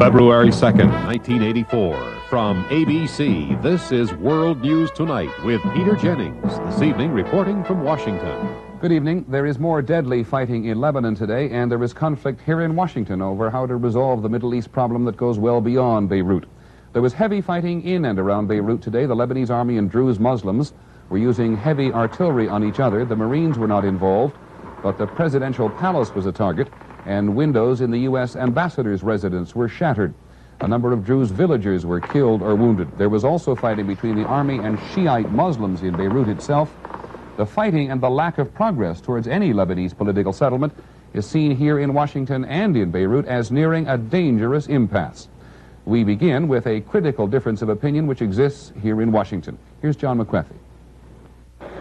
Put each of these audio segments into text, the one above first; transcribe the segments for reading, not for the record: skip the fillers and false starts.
February 2nd, 1984. From ABC, this is World News Tonight with Peter Jennings, this evening reporting from Washington. Good evening. There is more deadly fighting in Lebanon today, and there is conflict here in Washington over how to resolve the Middle East problem that goes well beyond Beirut. There was heavy fighting in and around Beirut today. The Lebanese army and Druze Muslims were using heavy artillery on each other. The Marines were not involved, but the presidential palace was a target, and windows in the U.S. ambassador's residence were shattered. A number of Druze villagers were killed or wounded. There was also fighting between the army and Shiite Muslims in Beirut itself. The fighting and the lack of progress towards any Lebanese political settlement is seen here in Washington and in Beirut as nearing a dangerous impasse. We begin with a critical difference of opinion which exists here in Washington. Here's John McWethy.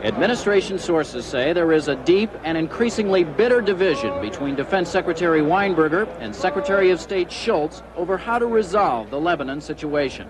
Administration sources say there is a deep and increasingly bitter division between Defense Secretary Weinberger and Secretary of State Shultz over how to resolve the Lebanon situation.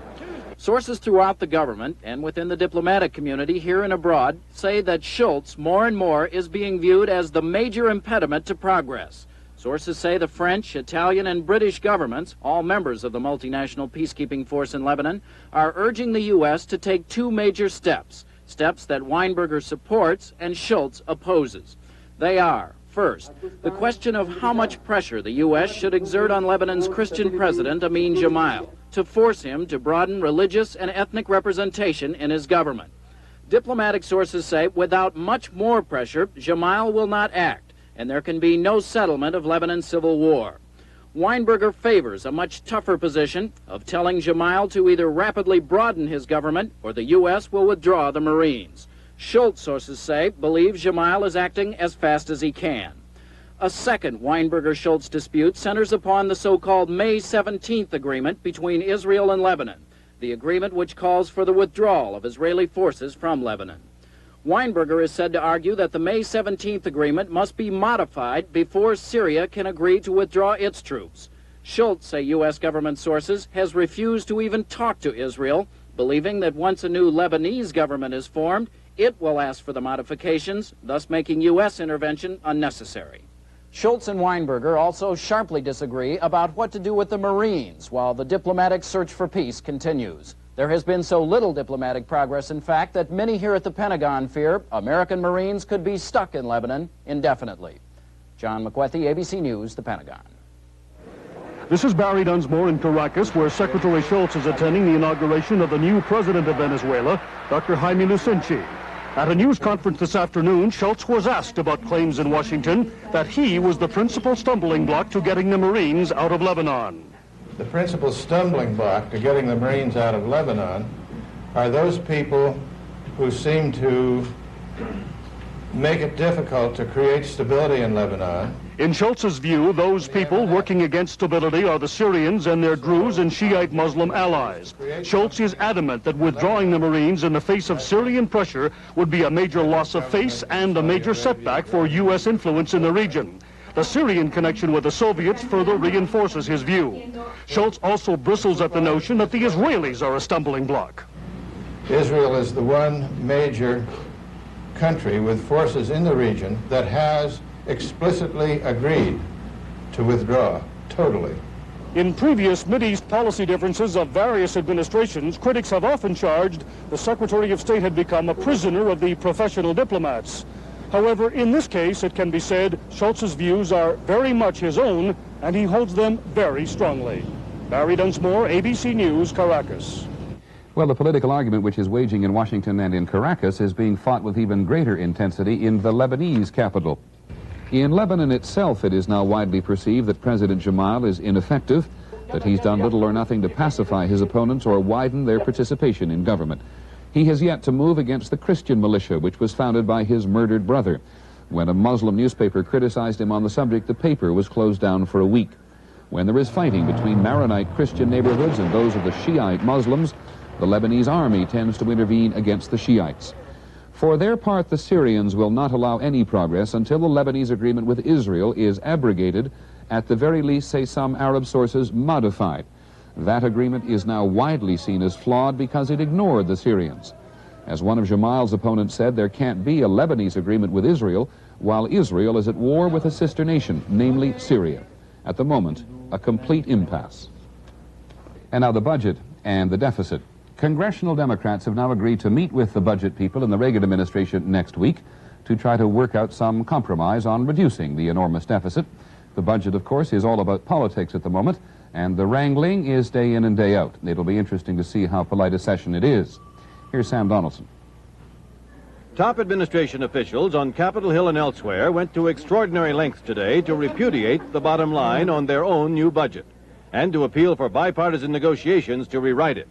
Sources throughout the government and within the diplomatic community here and abroad say that Shultz more and more is being viewed as the major impediment to progress. Sources say the French, Italian, and British governments, all members of the multinational peacekeeping force in Lebanon, are urging the U.S. to take two major steps. Steps that Weinberger supports and Shultz opposes. They are, first, the question of how much pressure the U.S. should exert on Lebanon's Christian president, Amin Gemayel, to force him to broaden religious and ethnic representation in his government. Diplomatic sources say without much more pressure, Gemayel will not act, and there can be no settlement of Lebanon's civil war. Weinberger favors a much tougher position of telling Gemayel to either rapidly broaden his government or the U.S. will withdraw the Marines. Shultz, sources say, believes Gemayel is acting as fast as he can. A second Weinberger-Shultz dispute centers upon the so-called May 17th agreement between Israel and Lebanon, the agreement which calls for the withdrawal of Israeli forces from Lebanon. Weinberger is said to argue that the May 17th agreement must be modified before Syria can agree to withdraw its troops. Shultz, say U.S. government sources, has refused to even talk to Israel, believing that once a new Lebanese government is formed, it will ask for the modifications, thus making U.S. intervention unnecessary. Shultz and Weinberger also sharply disagree about what to do with the Marines while the diplomatic search for peace continues. There has been so little diplomatic progress, in fact, that many here at the Pentagon fear American Marines could be stuck in Lebanon indefinitely. John McWethy, ABC News, the Pentagon. This is Barry Dunsmore in Caracas, where Secretary Shultz is attending the inauguration of the new president of Venezuela, Dr. Jaime Lucenci. At a news conference this afternoon, Shultz was asked about claims in Washington that he was the principal stumbling block to getting the Marines out of Lebanon. The principal stumbling block to getting the Marines out of Lebanon are those people who seem to make it difficult to create stability in Lebanon. In Shultz's view, those people working against stability are the Syrians and their Druze and Shiite Muslim allies. Shultz is adamant that withdrawing the Marines in the face of Syrian pressure would be a major loss of face and a major setback for U.S. influence in the region. The Syrian connection with the Soviets further reinforces his view. Shultz also bristles at the notion that the Israelis are a stumbling block. Israel is the one major country with forces in the region that has explicitly agreed to withdraw totally. In previous Mideast policy differences of various administrations, critics have often charged the Secretary of State had become a prisoner of the professional diplomats. However, in this case, it can be said Shultz's views are very much his own, and he holds them very strongly. Barry Dunsmore, ABC News, Caracas. Well, the political argument which is waging in Washington and in Caracas is being fought with even greater intensity in the Lebanese capital. In Lebanon itself, it is now widely perceived that President Gemayel is ineffective, that he's done little or nothing to pacify his opponents or widen their participation in government. He has yet to move against the Christian militia, which was founded by his murdered brother. When a Muslim newspaper criticized him on the subject, the paper was closed down for a week. When there is fighting between Maronite Christian neighborhoods and those of the Shiite Muslims, the Lebanese army tends to intervene against the Shiites. For their part, the Syrians will not allow any progress until the Lebanese agreement with Israel is abrogated, at the very least, say some Arab sources, modified. That agreement is now widely seen as flawed because it ignored the Syrians. As one of Gemayel's opponents said, there can't be a Lebanese agreement with Israel while Israel is at war with a sister nation, namely Syria. At the moment, a complete impasse. And now the budget and the deficit. Congressional Democrats have now agreed to meet with the budget people in the Reagan administration next week to try to work out some compromise on reducing the enormous deficit. The budget, of course, is all about politics at the moment, and the wrangling is day in and day out. It'll be interesting to see how polite a session it is. Here's Sam Donaldson. Top administration officials on Capitol Hill and elsewhere went to extraordinary lengths today to repudiate the bottom line on their own new budget and to appeal for bipartisan negotiations to rewrite it.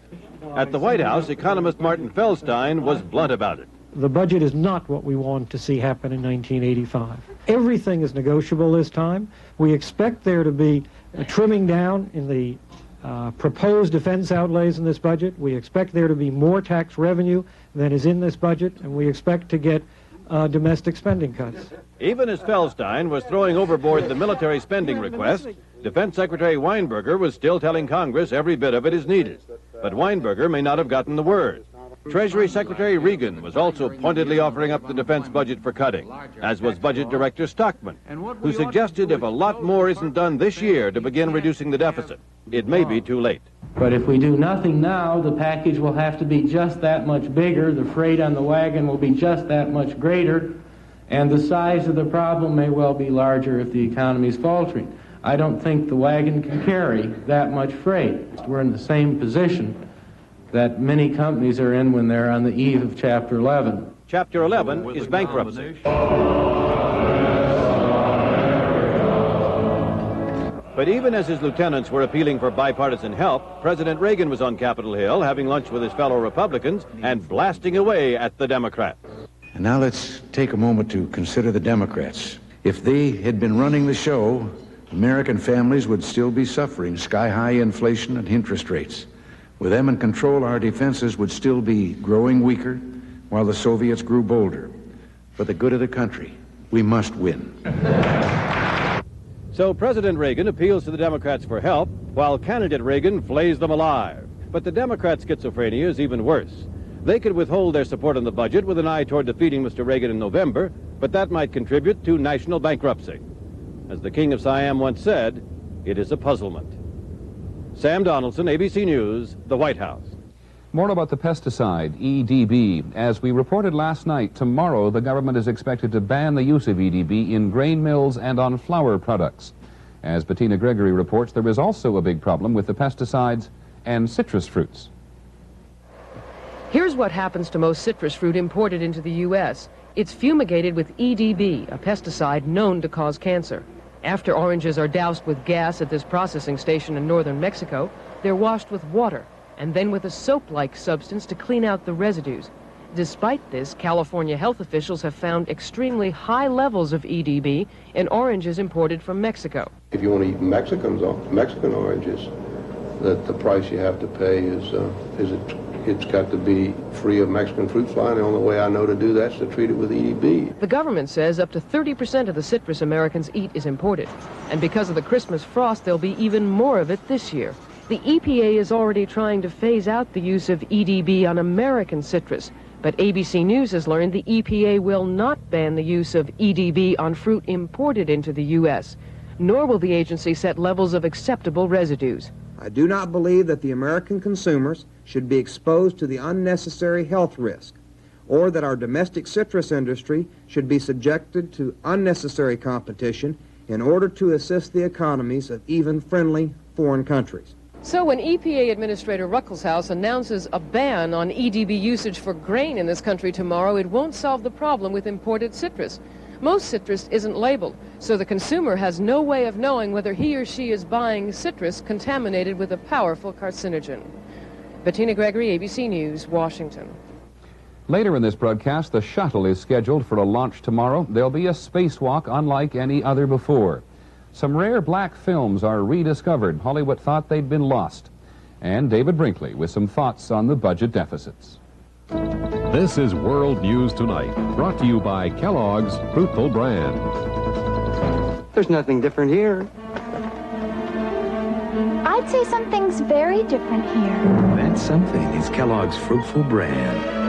At the White House, economist Martin Feldstein was blunt about it. The budget is not what we want to see happen in 1985. Everything is negotiable this time. We expect there to be a trimming down in the proposed defense outlays in this budget. We expect there to be more tax revenue than is in this budget, and we expect to get domestic spending cuts. Even as Feldstein was throwing overboard the military spending request, Defense Secretary Weinberger was still telling Congress every bit of it is needed. But Weinberger may not have gotten the word. Treasury Secretary Regan was also pointedly offering up the defense budget for cutting, as was Budget Director Stockman, who suggested if a lot more isn't done this year to begin reducing the deficit, it may be too late. But if we do nothing now, the package will have to be just that much bigger, the freight on the wagon will be just that much greater, and the size of the problem may well be larger if the economy is faltering. I don't think the wagon can carry that much freight. We're in the same position that many companies are in when they're on the eve of Chapter 11. Chapter 11 is bankruptcy. But even as his lieutenants were appealing for bipartisan help, President Reagan was on Capitol Hill having lunch with his fellow Republicans and blasting away at the Democrats. And now let's take a moment to consider the Democrats. If they had been running the show, American families would still be suffering sky-high inflation and interest rates. With them in control, our defenses would still be growing weaker while the Soviets grew bolder. For the good of the country, we must win. So President Reagan appeals to the Democrats for help, while candidate Reagan flays them alive. But the Democrats' schizophrenia is even worse. They could withhold their support on the budget with an eye toward defeating Mr. Reagan in November, but that might contribute to national bankruptcy. As the King of Siam once said, it is a puzzlement. Sam Donaldson, ABC News, the White House. More about the pesticide, EDB. As we reported last night, tomorrow the government is expected to ban the use of EDB in grain mills and on flour products. As Bettina Gregory reports, there is also a big problem with the pesticides and citrus fruits. Here's what happens to most citrus fruit imported into the U.S. It's fumigated with EDB, a pesticide known to cause cancer. After oranges are doused with gas at this processing station in northern Mexico, they're washed with water and then with a soap-like substance to clean out the residues. Despite this, California health officials have found extremely high levels of EDB in oranges imported from Mexico. If you want to eat Mexican oranges, the price you have to pay it's got to be free of Mexican fruit fly, and the only way I know to do that is to treat it with EDB. The government says up to 30% of the citrus Americans eat is imported. And because of the Christmas frost, there'll be even more of it this year. The EPA is already trying to phase out the use of EDB on American citrus. But ABC News has learned the EPA will not ban the use of EDB on fruit imported into the U.S., nor will the agency set levels of acceptable residues. I do not believe that the American consumers should be exposed to the unnecessary health risk, or that our domestic citrus industry should be subjected to unnecessary competition in order to assist the economies of even friendly foreign countries. So when EPA Administrator Ruckelshaus announces a ban on EDB usage for grain in this country tomorrow, it won't solve the problem with imported citrus. Most citrus isn't labeled, so the consumer has no way of knowing whether he or she is buying citrus contaminated with a powerful carcinogen. Bettina Gregory, ABC News, Washington. Later in this broadcast, the shuttle is scheduled for a launch tomorrow. There'll be a spacewalk unlike any other before. Some rare black films are rediscovered. Hollywood thought they'd been lost. And David Brinkley with some thoughts on the budget deficits. This is World News Tonight, brought to you by Kellogg's Fruitful Brand. There's nothing different here. I'd say something's very different here. That something is Kellogg's Fruitful Brand.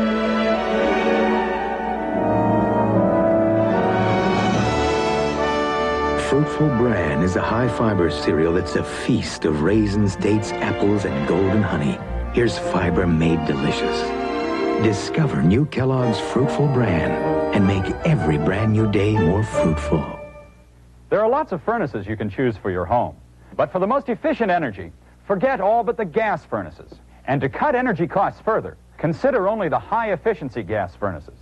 Fruitful Bran is a high-fiber cereal that's a feast of raisins, dates, apples, and golden honey. Here's fiber made delicious. Discover new Kellogg's Fruitful Bran and make every brand new day more fruitful. There are lots of furnaces you can choose for your home. But for the most efficient energy, forget all but the gas furnaces. And to cut energy costs further, consider only the high-efficiency gas furnaces.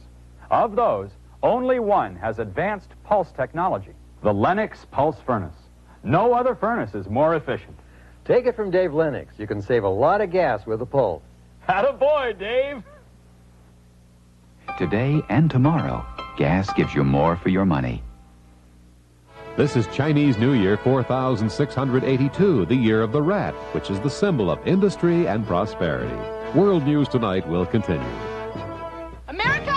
Of those, only one has advanced pulse technology, the Lennox Pulse Furnace. No other furnace is more efficient. Take it from Dave Lennox. You can save a lot of gas with a Pulse. Attaboy, Dave! Today and tomorrow, gas gives you more for your money. This is Chinese New Year 4682, the year of the rat, which is the symbol of industry and prosperity. World News Tonight will continue. America,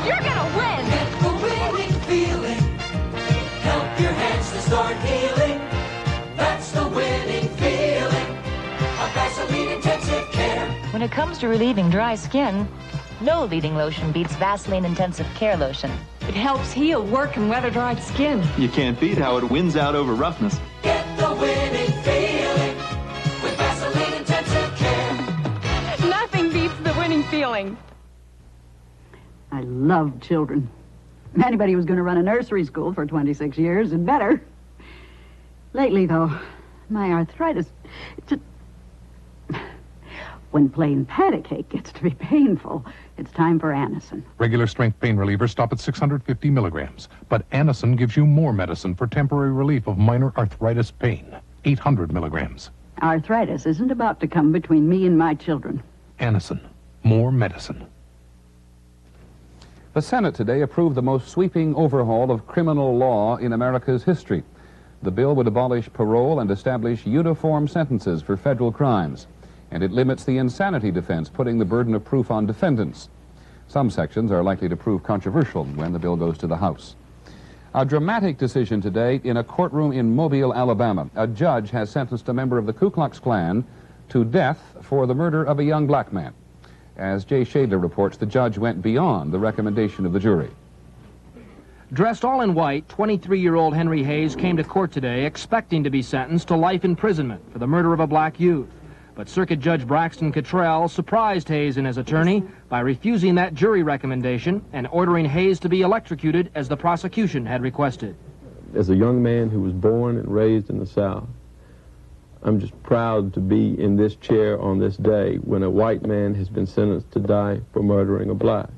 you're gonna win! Get the winning feeling. Help your hands to start healing. That's the winning feeling of Vaseline Intensive Care. When it comes to relieving dry skin, no leading lotion beats Vaseline Intensive Care Lotion. It helps heal work and weather-dried skin. You can't beat how it wins out over roughness. Get the winning feeling with Vaseline Intensive Care. Nothing beats the winning feeling. I love children. Anybody who's going to run a nursery school for 26 years had better. Lately, though, my arthritis... When plain patty cake gets to be painful, it's time for Anacin. Regular strength pain relievers stop at 650 milligrams, but Anacin gives you more medicine for temporary relief of minor arthritis pain. 800 milligrams. Arthritis isn't about to come between me and my children. Anacin. More medicine. The Senate today approved the most sweeping overhaul of criminal law in America's history. The bill would abolish parole and establish uniform sentences for federal crimes. And it limits the insanity defense, putting the burden of proof on defendants. Some sections are likely to prove controversial when the bill goes to the House. A dramatic decision today in a courtroom in Mobile, Alabama. A judge has sentenced a member of the Ku Klux Klan to death for the murder of a young black man. As Jay Shadler reports, the judge went beyond the recommendation of the jury. Dressed all in white, 23-year-old Henry Hayes came to court today expecting to be sentenced to life imprisonment for the murder of a black youth. But Circuit Judge Braxton Cottrell surprised Hayes and his attorney by refusing that jury recommendation and ordering Hayes to be electrocuted as the prosecution had requested. As a young man who was born and raised in the South, I'm just proud to be in this chair on this day when a white man has been sentenced to die for murdering a black.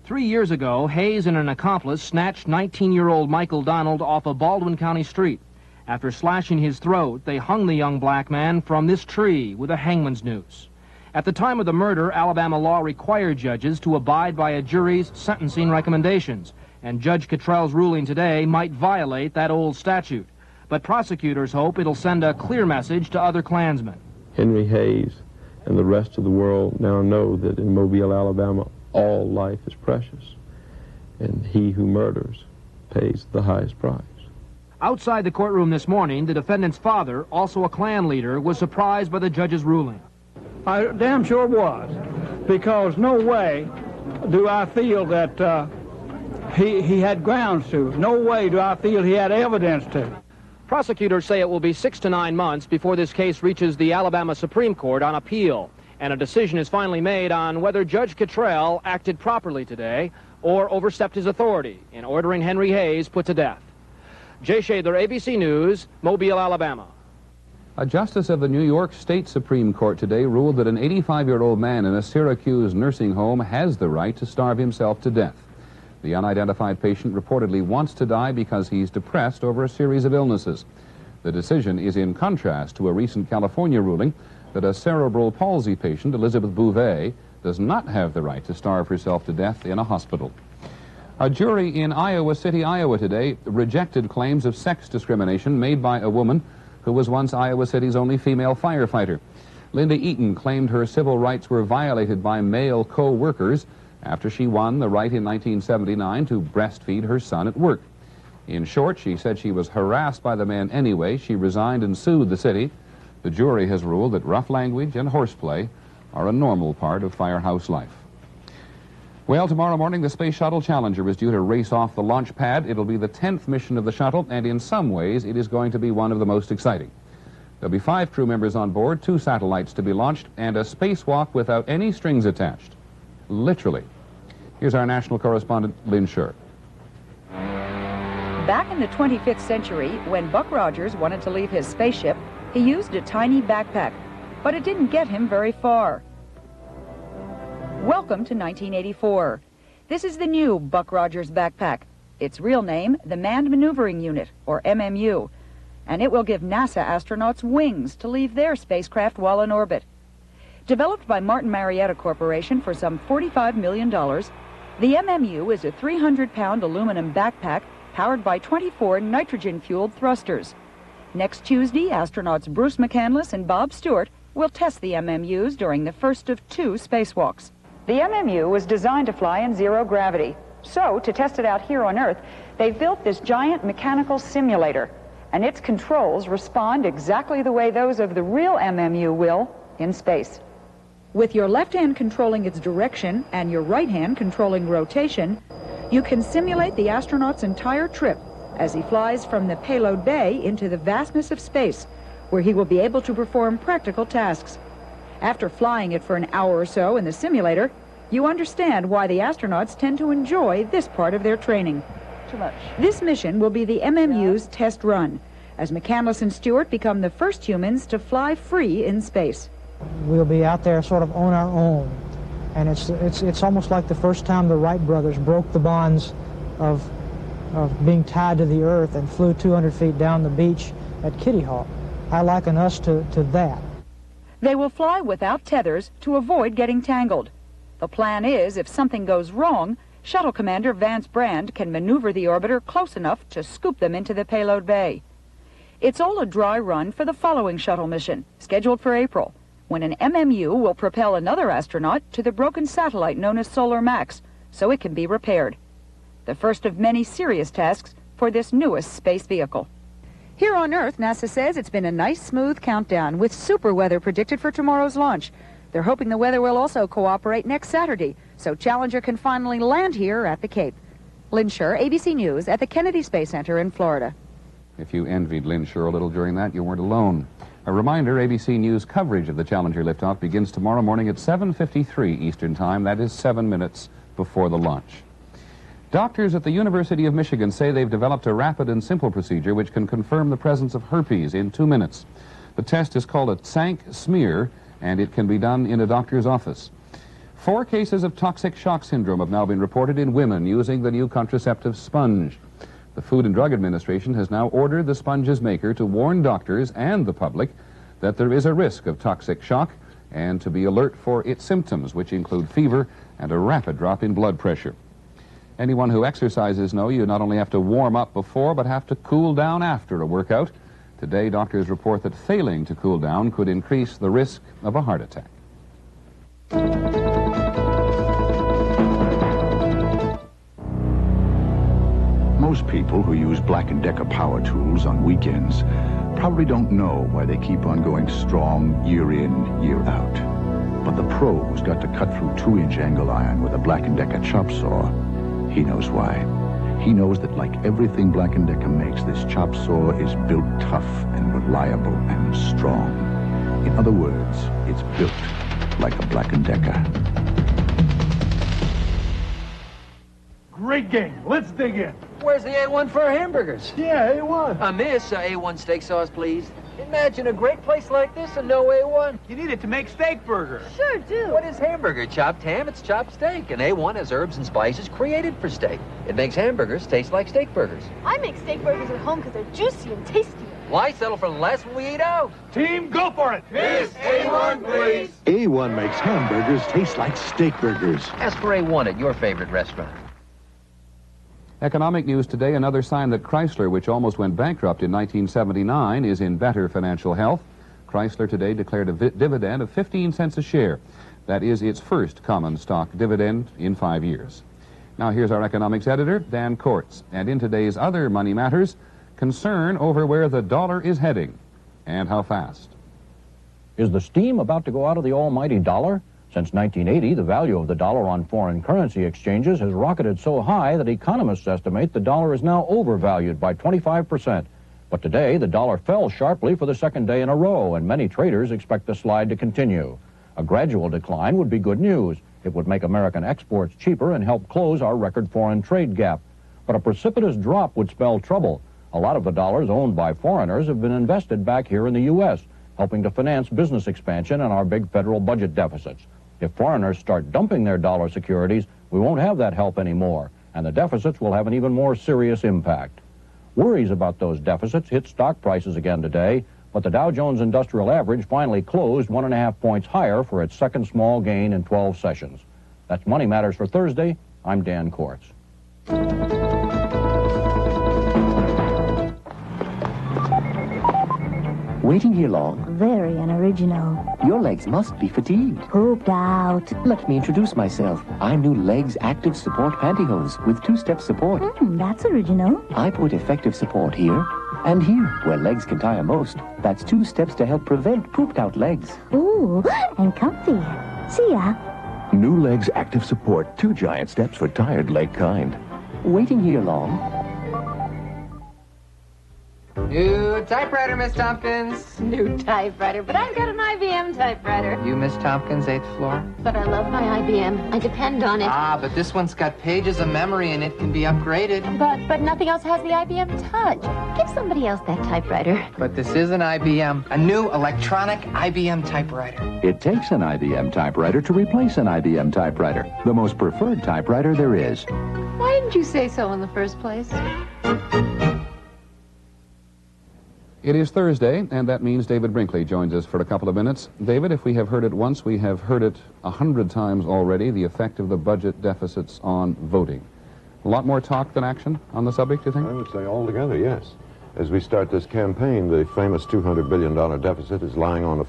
3 years ago, Hayes and an accomplice snatched 19-year-old Michael Donald off a Baldwin County street. After slashing his throat, they hung the young black man from this tree with a hangman's noose. At the time of the murder, Alabama law required judges to abide by a jury's sentencing recommendations, and Judge Cottrell's ruling today might violate that old statute. But prosecutors hope it'll send a clear message to other Klansmen. Henry Hayes and the rest of the world now know that in Mobile, Alabama, all life is precious, and he who murders pays the highest price. Outside the courtroom this morning, the defendant's father, also a Klan leader, was surprised by the judge's ruling. I damn sure was, because no way do I feel that he had grounds to. No way do I feel he had evidence to. Prosecutors say it will be 6 to 9 months before this case reaches the Alabama Supreme Court on appeal, and a decision is finally made on whether Judge Cottrell acted properly today or overstepped his authority in ordering Henry Hayes put to death. Jay Shadler, ABC News, Mobile, Alabama. A justice of the New York State Supreme Court today ruled that an 85-year-old man in a Syracuse nursing home has the right to starve himself to death. The unidentified patient reportedly wants to die because he's depressed over a series of illnesses. The decision is in contrast to a recent California ruling that a cerebral palsy patient, Elizabeth Bouvet, does not have the right to starve herself to death in a hospital. A jury in Iowa City, Iowa today rejected claims of sex discrimination made by a woman who was once Iowa City's only female firefighter. Linda Eaton claimed her civil rights were violated by male co-workers after she won the right in 1979 to breastfeed her son at work. In short, she said she was harassed by the man anyway. She resigned and sued the city. The jury has ruled that rough language and horseplay are a normal part of firehouse life. Well, tomorrow morning, the Space Shuttle Challenger is due to race off the launch pad. It'll be the 10th mission of the shuttle, and in some ways, it is going to be one of the most exciting. There'll be 5 crew members on board, 2 satellites to be launched, and a spacewalk without any strings attached. Literally. Here's our national correspondent, Lynn Scher. Back in the 25th century, when Buck Rogers wanted to leave his spaceship, he used a tiny backpack, but it didn't get him very far. Welcome to 1984. This is the new Buck Rogers backpack. Its real name, the Manned Maneuvering Unit, or MMU, and it will give NASA astronauts wings to leave their spacecraft while in orbit. Developed by Martin Marietta Corporation for some $45 million, the MMU is a 300-pound aluminum backpack powered by 24 nitrogen-fueled thrusters. Next Tuesday, astronauts Bruce McCandless and Bob Stewart will test the MMUs during the first of 2 spacewalks. The MMU was designed to fly in zero gravity. So, to test it out here on Earth, they've built this giant mechanical simulator, and its controls respond exactly the way those of the real MMU will in space. With your left hand controlling its direction and your right hand controlling rotation, you can simulate the astronaut's entire trip as he flies from the payload bay into the vastness of space, where he will be able to perform practical tasks. After flying it for an hour or so in the simulator, you understand why the astronauts tend to enjoy this part of their training. Too much. This mission will be the MMU's test run, as McCandless and Stewart become the first humans to fly free in space. We'll be out there sort of on our own. And it's almost like the first time the Wright brothers broke the bonds of being tied to the earth and flew 200 feet down the beach at Kitty Hawk. I liken us to that. They will fly without tethers to avoid getting tangled. The plan is, if something goes wrong, Shuttle Commander Vance Brand can maneuver the orbiter close enough to scoop them into the payload bay. It's all a dry run for the following shuttle mission, scheduled for April, when an MMU will propel another astronaut to the broken satellite known as Solar Max, so it can be repaired. The first of many serious tasks for this newest space vehicle. Here on Earth, NASA says it's been a nice, smooth countdown with super weather predicted for tomorrow's launch. They're hoping the weather will also cooperate next Saturday, so Challenger can finally land here at the Cape. Lynn Scher, ABC News, at the Kennedy Space Center in Florida. If you envied Lynn Scher a little during that, you weren't alone. A reminder, ABC News coverage of the Challenger liftoff begins tomorrow morning at 7:53 Eastern Time. That is 7 minutes before the launch. Doctors at the University of Michigan say they've developed a rapid and simple procedure which can confirm the presence of herpes in 2 minutes. The test is called a Tsank smear, and it can be done in a doctor's office. 4 cases of toxic shock syndrome have now been reported in women using the new contraceptive sponge. The Food and Drug Administration has now ordered the sponge's maker to warn doctors and the public that there is a risk of toxic shock and to be alert for its symptoms, which include fever and a rapid drop in blood pressure. Anyone who exercises know you not only have to warm up before, but have to cool down after a workout. Today, doctors report that failing to cool down could increase the risk of a heart attack. Most people who use Black & Decker power tools on weekends probably don't know why they keep on going strong year in, year out. But the pro who's got to cut through 2-inch angle iron with a Black & Decker chop saw, he knows why. He knows that like everything Black & Decker makes, this chop saw is built tough and reliable and strong. In other words, it's built like a Black & Decker. Great game. Let's dig in. Where's the A1 for hamburgers? Yeah, A1. Miss, A1 steak sauce, please. Imagine a great place like this and no A1. You need it to make steak burgers. Sure do. What is hamburger? Chopped ham? It's chopped steak. And A1 has herbs and spices created for steak. It makes hamburgers taste like steak burgers. I make steak burgers at home because they're juicy and tasty. Why settle for less when we eat out? Team, go for it. Miss, A1, please. A1 makes hamburgers taste like steak burgers. Ask for A1 at your favorite restaurant. Economic news today, another sign that Chrysler, which almost went bankrupt in 1979, is in better financial health. Chrysler today declared a dividend of 15 cents a share. That is its first common stock dividend in 5 years. Now here's our economics editor, Dan Kortz. And in today's other money matters, concern over where the dollar is heading and how fast. Is the steam about to go out of the almighty dollar? Since 1980, the value of the dollar on foreign currency exchanges has rocketed so high that economists estimate the dollar is now overvalued by 25%. But today, the dollar fell sharply for the second day in a row, and many traders expect the slide to continue. A gradual decline would be good news. It would make American exports cheaper and help close our record foreign trade gap. But a precipitous drop would spell trouble. A lot of the dollars owned by foreigners have been invested back here in the U.S., helping to finance business expansion and our big federal budget deficits. If foreigners start dumping their dollar securities, we won't have that help anymore, and the deficits will have an even more serious impact. Worries about those deficits hit stock prices again today, but the Dow Jones Industrial Average finally closed 1.5 points higher for its second small gain in 12 sessions. That's Money Matters for Thursday. I'm Dan Kortz. Waiting here long? Very unoriginal. Your legs must be fatigued. Pooped out. Let me introduce myself. I'm new Legs Active Support Pantyhose with two-step support. That's original. I put effective support here and here, where legs can tire most. That's 2 steps to help prevent pooped out legs. Ooh, and comfy. See ya. New Legs Active Support, 2 giant steps for tired leg kind. Waiting here long? New typewriter, Miss Tompkins. New typewriter, but I've got an IBM typewriter. You, Miss Tompkins, 8th floor? But I love my IBM. I depend on it. Ah, but this one's got pages of memory and it can be upgraded. But nothing else has the IBM Touch. Give somebody else that typewriter. But this is an IBM, a new electronic IBM typewriter. It takes an IBM typewriter to replace an IBM typewriter, the most preferred typewriter there is. Why didn't you say so in the first place? It is Thursday, and that means David Brinkley joins us for a couple of minutes. David, if we have heard it once, we have heard it 100 times already, the effect of the budget deficits on voting. A lot more talk than action on the subject, do you think? I would say altogether, yes. As we start this campaign, the famous $200 billion deficit is lying on the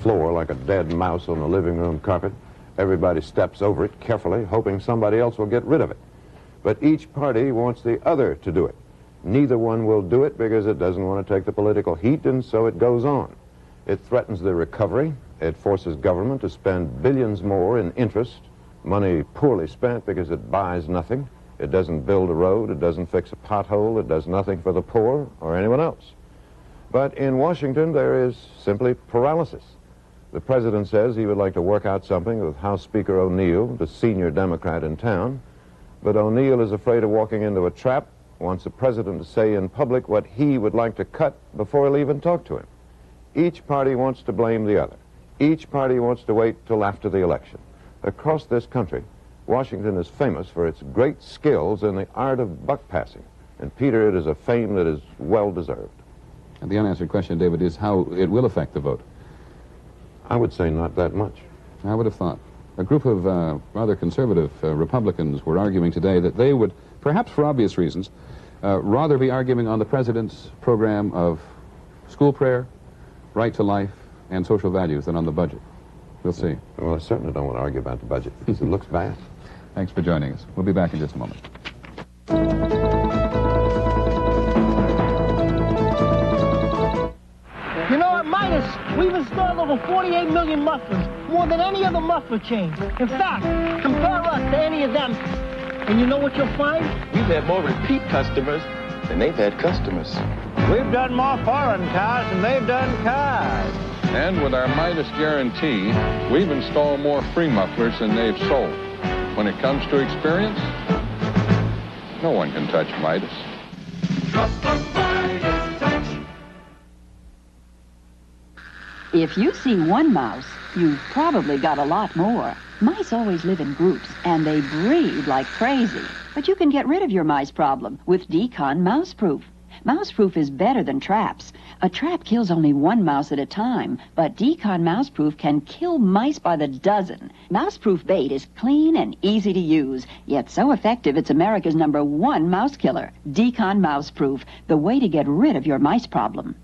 floor like a dead mouse on the living room carpet. Everybody steps over it carefully, hoping somebody else will get rid of it. But each party wants the other to do it. Neither one will do it because it doesn't want to take the political heat, and so it goes on. It threatens the recovery. It forces government to spend billions more in interest, money poorly spent because it buys nothing. It doesn't build a road. It doesn't fix a pothole. It does nothing for the poor or anyone else. But in Washington, there is simply paralysis. The president says he would like to work out something with House Speaker O'Neill, the senior Democrat in town, but O'Neill is afraid of walking into a trap, wants the president to say in public what he would like to cut before he'll even talk to him. Each party wants to blame the other. Each party wants to wait till after the election. Across this country, Washington is famous for its great skills in the art of buck passing. And, Peter, it is a fame that is well-deserved. And the unanswered question, David, is how it will affect the vote. I would say not that much. I would have thought. A group of rather conservative Republicans were arguing today that they would, perhaps for obvious reasons, rather be arguing on the president's program of school prayer, right to life, and social values than on the budget. We'll see. Well, I certainly don't want to argue about the budget because it looks bad. Thanks for joining us. We'll be back in just a moment. You know, at Midas, we've installed over 48 million mufflers, more than any other muffler chain. In fact, compare us to any of them, and you know what you'll find? We've had more repeat customers than they've had customers. We've done more foreign cars than they've done cars. And with our Midas guarantee, we've installed more free mufflers than they've sold. When it comes to experience, no one can touch Midas. Trust the Midas touch. If you see one mouse, you've probably got a lot more. Mice always live in groups, and they breed like crazy. But you can get rid of your mice problem with Decon Mouseproof. Mouseproof is better than traps. A trap kills only one mouse at a time, but Decon Mouseproof can kill mice by the dozen. Mouseproof bait is clean and easy to use, yet so effective it's America's #1 mouse killer. Decon Mouseproof, the way to get rid of your mice problem.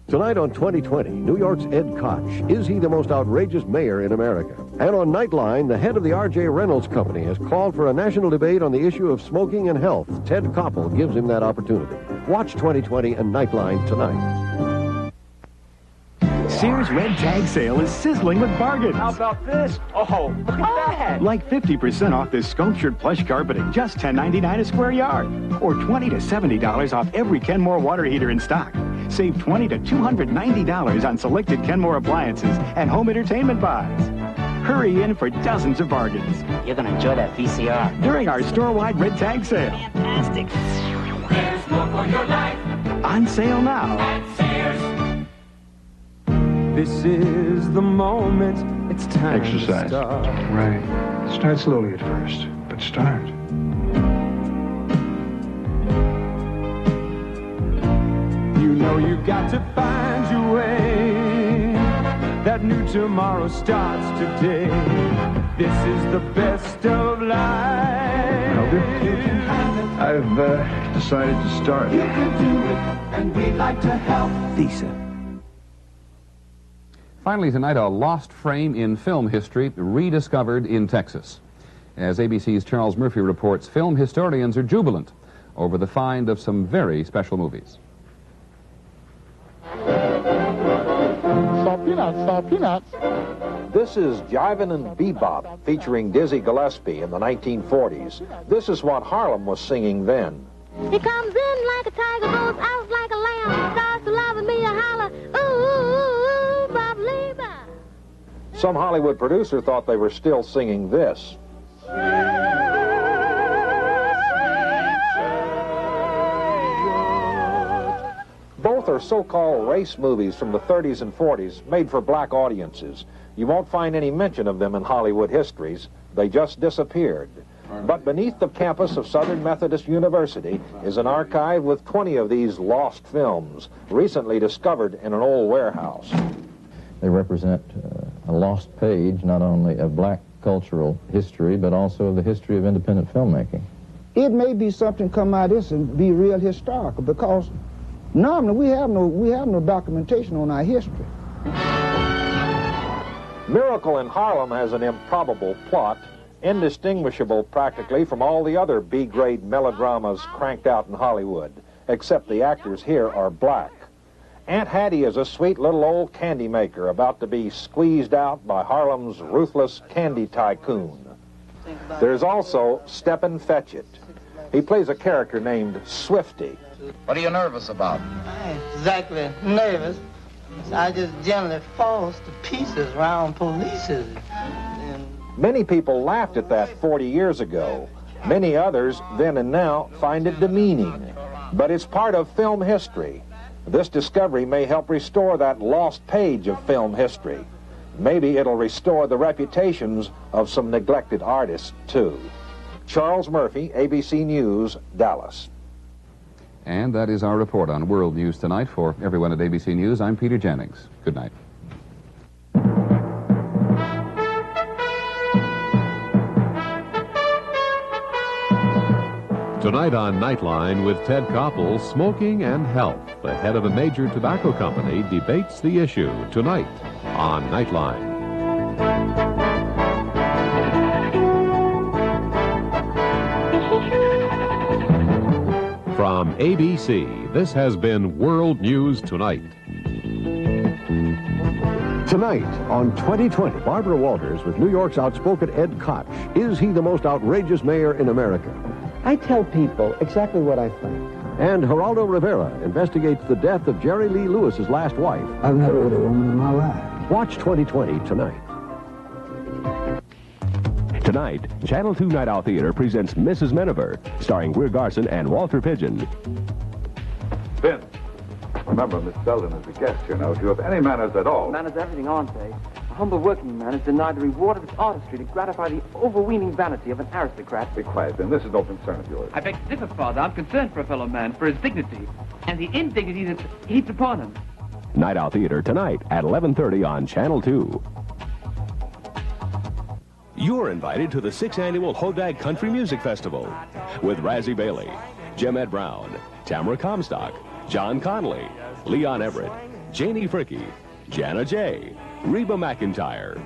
Tonight on 2020, New York's Ed Koch. Is he the most outrageous mayor in America? And on Nightline, the head of the R.J. Reynolds Company has called for a national debate on the issue of smoking and health. Ted Koppel gives him that opportunity. Watch 2020 and Nightline tonight. Sears Red Tag Sale is sizzling with bargains. How about this? Oh, look at that. Like 50% off this sculptured plush carpeting, just $10.99 a square yard. Or $20 to $70 off every Kenmore water heater in stock. Save $20 to $290 on selected Kenmore appliances and home entertainment buys. Hurry in for dozens of bargains. You're going to enjoy that VCR. During our store-wide Red Tag Sale. Fantastic. There's more for your life. On sale now. At Sears. This is the moment. It's time Exercise. to start. Right. Start slowly at first, but start. You know you got to find your way. That new tomorrow starts today. This is the best of life. I've decided to start. You can do it, and we'd like to help. Visa. Finally tonight, a lost frame in film history rediscovered in Texas. As ABC's Charles Murphy reports, film historians are jubilant over the find of some very special movies. Saw peanuts. This is Jivin' and Bebop, featuring Dizzy Gillespie in the 1940s. This is what Harlem was singing then. He comes in like a tiger, goes out like a lamb, starts to loving me a holler, ooh, ooh, ooh, Bob Levi. Some Hollywood producer thought they were still singing this. Both are so-called race movies from the 30s and 40s made for black audiences. You won't find any mention of them in Hollywood histories. They just disappeared. But beneath the campus of Southern Methodist University is an archive with 20 of these lost films, recently discovered in an old warehouse. They represent a lost page, not only of black cultural history, but also of the history of independent filmmaking. It may be something come out of this and be real historical, because normally we have no documentation on our history. Miracle in Harlem has an improbable plot, indistinguishable practically from all the other B-grade melodramas cranked out in Hollywood, except the actors here are black. Aunt Hattie is a sweet little old candy maker about to be squeezed out by Harlem's ruthless candy tycoon. There's also Steppen Fetchit. He plays a character named Swifty. What are you nervous about? I ain't exactly nervous. I just generally falls to pieces around polices. Many people laughed at that 40 years ago. Many others, then and now, find it demeaning. But it's part of film history. This discovery may help restore that lost page of film history. Maybe it'll restore the reputations of some neglected artists, too. Charles Murphy, ABC News, Dallas. And that is our report on World News Tonight. For everyone at ABC News, I'm Peter Jennings. Good night. Tonight on Nightline with Ted Koppel, smoking and health. The head of a major tobacco company debates the issue tonight on Nightline. From ABC, this has been World News Tonight. Tonight on 2020, Barbara Walters with New York's outspoken Ed Koch. Is he the most outrageous mayor in America? I tell people exactly what I think. And Geraldo Rivera investigates the death of Jerry Lee Lewis's last wife. I've never heard a woman in my life. Watch 2020 tonight. Tonight, Channel 2 Night Owl Theater presents Mrs. Miniver, starring Greer Garson and Walter Pidgeon. Vince, remember, Miss Belden is a guest, you know. Do you have any manners at all? Manners everything, aren't they? A humble working man is denied the reward of its artistry to gratify the overweening vanity of an aristocrat. Be quiet, then. This is no concern of yours. I beg to differ, Father. I'm concerned for a fellow man, for his dignity, and the indignity that's heaped upon him. Night Owl Theater tonight at 11:30 on Channel 2. You're invited to the 6th Annual Hodag Country Music Festival with Razzie Bailey, Jim Ed Brown, Tamara Comstock, John Connolly, Leon Everett, Janie Fricke, Jana Jay, Reba McEntire,